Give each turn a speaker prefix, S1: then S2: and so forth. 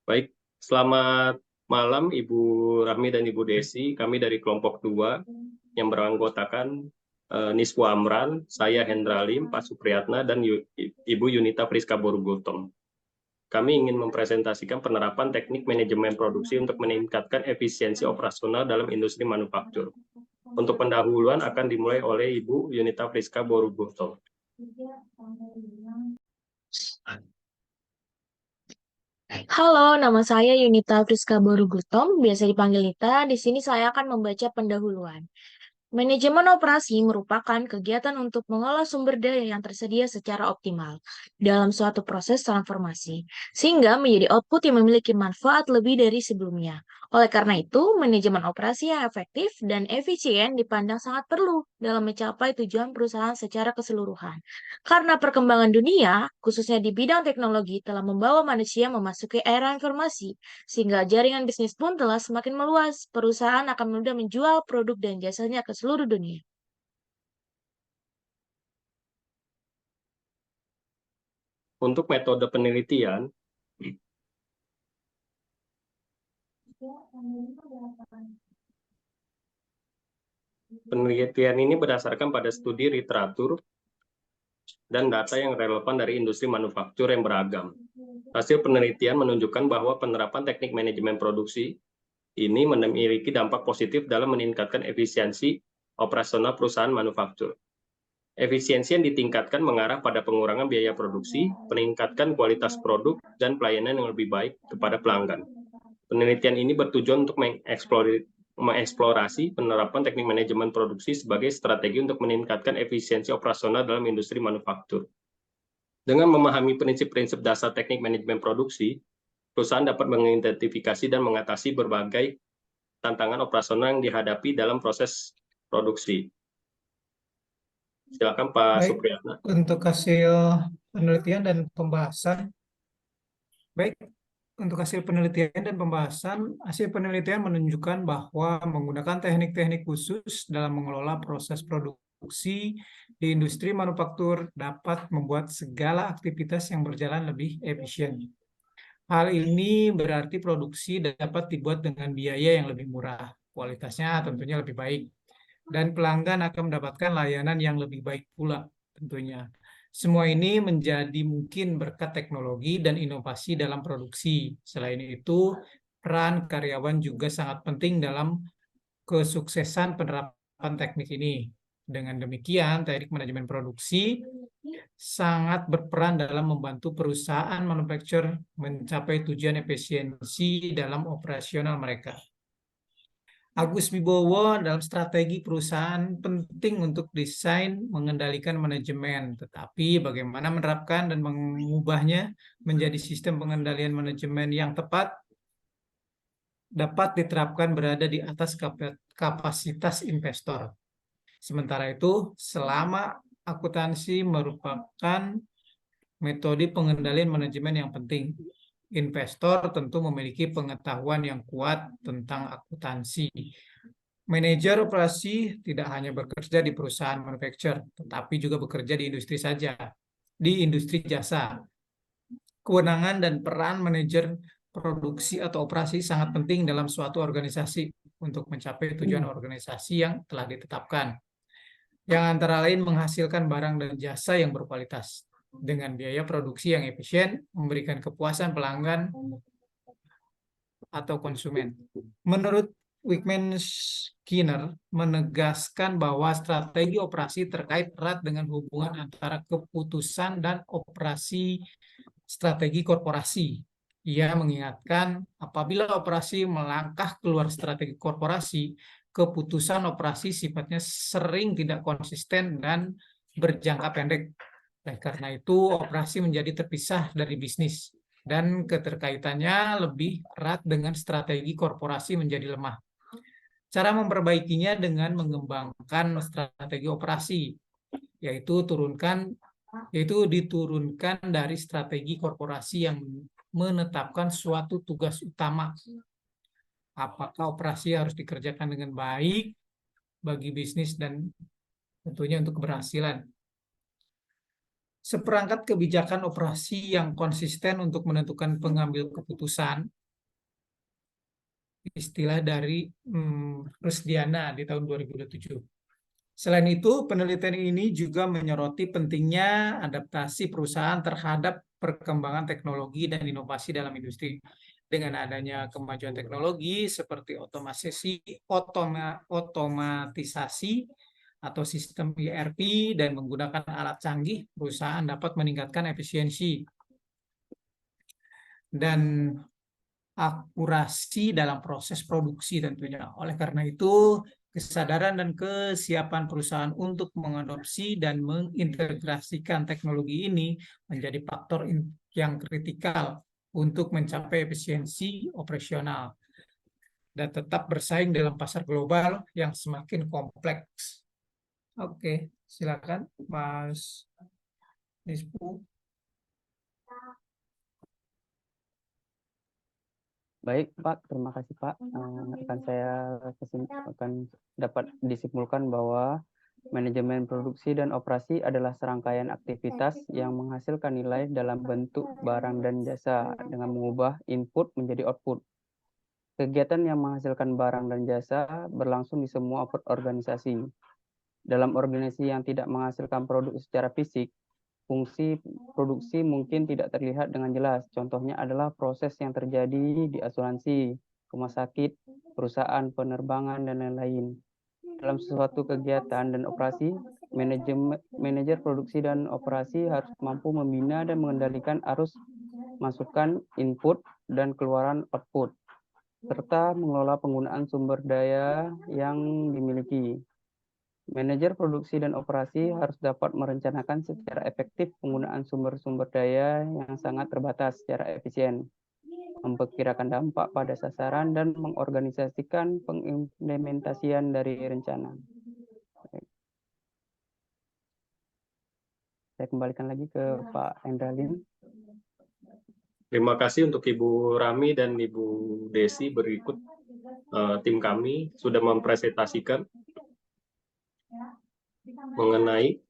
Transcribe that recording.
S1: Baik, selamat malam Ibu Rahmi dan Ibu Desi. Kami dari kelompok 2 yang beranggotakan Niswa Amran, saya Hendra Lim, Pak Supriyatna, dan Ibu Yunita Priska Borugultom. Kami ingin mempresentasikan penerapan teknik manajemen produksi untuk meningkatkan efisiensi operasional dalam industri manufaktur. Untuk pendahuluan akan dimulai oleh Ibu Yunita Priska Borugultom.
S2: Halo, nama saya Yunita Friska Borugutom, biasa dipanggil Nita. Di sini saya akan membaca pendahuluan. Manajemen operasi merupakan kegiatan untuk mengolah sumber daya yang tersedia secara optimal dalam suatu proses transformasi, sehingga menjadi output yang memiliki manfaat lebih dari sebelumnya. Oleh karena itu, manajemen operasi yang efektif dan efisien dipandang sangat perlu dalam mencapai tujuan perusahaan secara keseluruhan. Karena perkembangan dunia, khususnya di bidang teknologi, telah membawa manusia memasuki era informasi, sehingga jaringan bisnis pun telah semakin meluas. Perusahaan akan mudah menjual produk dan jasanya ke seluruh dunia.
S1: Untuk metode penelitian, penelitian ini berdasarkan pada studi literatur dan data yang relevan dari industri manufaktur yang beragam. Hasil penelitian menunjukkan bahwa penerapan teknik manajemen produksi ini memiliki dampak positif dalam meningkatkan efisiensi operasional perusahaan manufaktur. Efisiensi yang ditingkatkan mengarah pada pengurangan biaya produksi, peningkatan kualitas produk, dan pelayanan yang lebih baik kepada pelanggan. Penelitian ini bertujuan untuk mengeksplorasi penerapan teknik manajemen produksi sebagai strategi untuk meningkatkan efisiensi operasional dalam industri manufaktur. Dengan memahami prinsip-prinsip dasar teknik manajemen produksi, perusahaan dapat mengidentifikasi dan mengatasi berbagai tantangan operasional yang dihadapi dalam proses produksi. Silakan Pak
S3: Baik,
S1: Supriyatna.
S3: untuk hasil penelitian dan pembahasan, hasil penelitian menunjukkan bahwa menggunakan teknik-teknik khusus dalam mengelola proses produksi di industri manufaktur dapat membuat segala aktivitas yang berjalan lebih efisien. Hal ini berarti produksi dapat dibuat dengan biaya yang lebih murah, kualitasnya tentunya lebih baik, dan pelanggan akan mendapatkan layanan yang lebih baik pula tentunya. Semua ini menjadi mungkin berkat teknologi dan inovasi dalam produksi. Selain itu, peran karyawan juga sangat penting dalam kesuksesan penerapan teknik ini. Dengan demikian, teknik manajemen produksi sangat berperan dalam membantu perusahaan manufaktur mencapai tujuan efisiensi dalam operasional mereka. Agus Wibowo dalam strategi perusahaan penting untuk desain mengendalikan manajemen, tetapi bagaimana menerapkan dan mengubahnya menjadi sistem pengendalian manajemen yang tepat dapat diterapkan berada di atas kapasitas investor. Sementara itu, selama akuntansi merupakan metode pengendalian manajemen yang penting, investor tentu memiliki pengetahuan yang kuat tentang akuntansi. Manajer operasi tidak hanya bekerja di perusahaan manufaktur, tetapi juga bekerja di industri jasa. Kewenangan dan peran manajer produksi atau operasi sangat penting dalam suatu organisasi untuk mencapai tujuan organisasi yang telah ditetapkan, yang antara lain menghasilkan barang dan jasa yang berkualitas dengan biaya produksi yang efisien, memberikan kepuasan pelanggan atau konsumen. Menurut Wickman Skinner menegaskan bahwa strategi operasi terkait erat dengan hubungan antara keputusan dan operasi strategi korporasi. Ia mengingatkan apabila operasi melangkah keluar strategi korporasi, keputusan operasi sifatnya sering tidak konsisten dan berjangka pendek. Karena itu, operasi menjadi terpisah dari bisnis dan keterkaitannya lebih erat dengan strategi korporasi menjadi lemah. Cara memperbaikinya dengan mengembangkan strategi operasi, yaitu diturunkan dari strategi korporasi yang menetapkan suatu tugas utama. Apakah operasi harus dikerjakan dengan baik bagi bisnis dan tentunya untuk keberhasilan. Seperangkat kebijakan operasi yang konsisten untuk menentukan pengambil keputusan istilah dari Rusdiana di tahun 2027. Selain itu, penelitian ini juga menyoroti pentingnya adaptasi perusahaan terhadap perkembangan teknologi dan inovasi dalam industri. Dengan adanya kemajuan teknologi seperti otomatisasi atau sistem ERP dan menggunakan alat canggih, perusahaan dapat meningkatkan efisiensi dan akurasi dalam proses produksi tentunya. Oleh karena itu, kesadaran dan kesiapan perusahaan untuk mengadopsi dan mengintegrasikan teknologi ini menjadi faktor yang kritikal untuk mencapai efisiensi operasional dan tetap bersaing dalam pasar global yang semakin kompleks. Oke, silakan Mas Nispu.
S4: Baik, Pak. Terima kasih, Pak. Akan saya akan dapat disimpulkan bahwa manajemen produksi dan operasi adalah serangkaian aktivitas yang menghasilkan nilai dalam bentuk barang dan jasa dengan mengubah input menjadi output. Kegiatan yang menghasilkan barang dan jasa berlangsung di semua organisasi. Dalam organisasi yang tidak menghasilkan produk secara fisik, fungsi produksi mungkin tidak terlihat dengan jelas. Contohnya adalah proses yang terjadi di asuransi, rumah sakit, perusahaan penerbangan, dan lain-lain. Dalam suatu kegiatan dan operasi, manajer produksi dan operasi harus mampu membina dan mengendalikan arus masukan input dan keluaran output, serta mengelola penggunaan sumber daya yang dimiliki. Manajer produksi dan operasi harus dapat merencanakan secara efektif penggunaan sumber-sumber daya yang sangat terbatas secara efisien, memperkirakan dampak pada sasaran, dan mengorganisasikan pengimplementasian dari rencana. Saya kembalikan lagi ke Pak Endralin.
S1: Terima kasih untuk Ibu Rami dan Ibu Desi. Berikut tim kami sudah mempresentasikan mengenai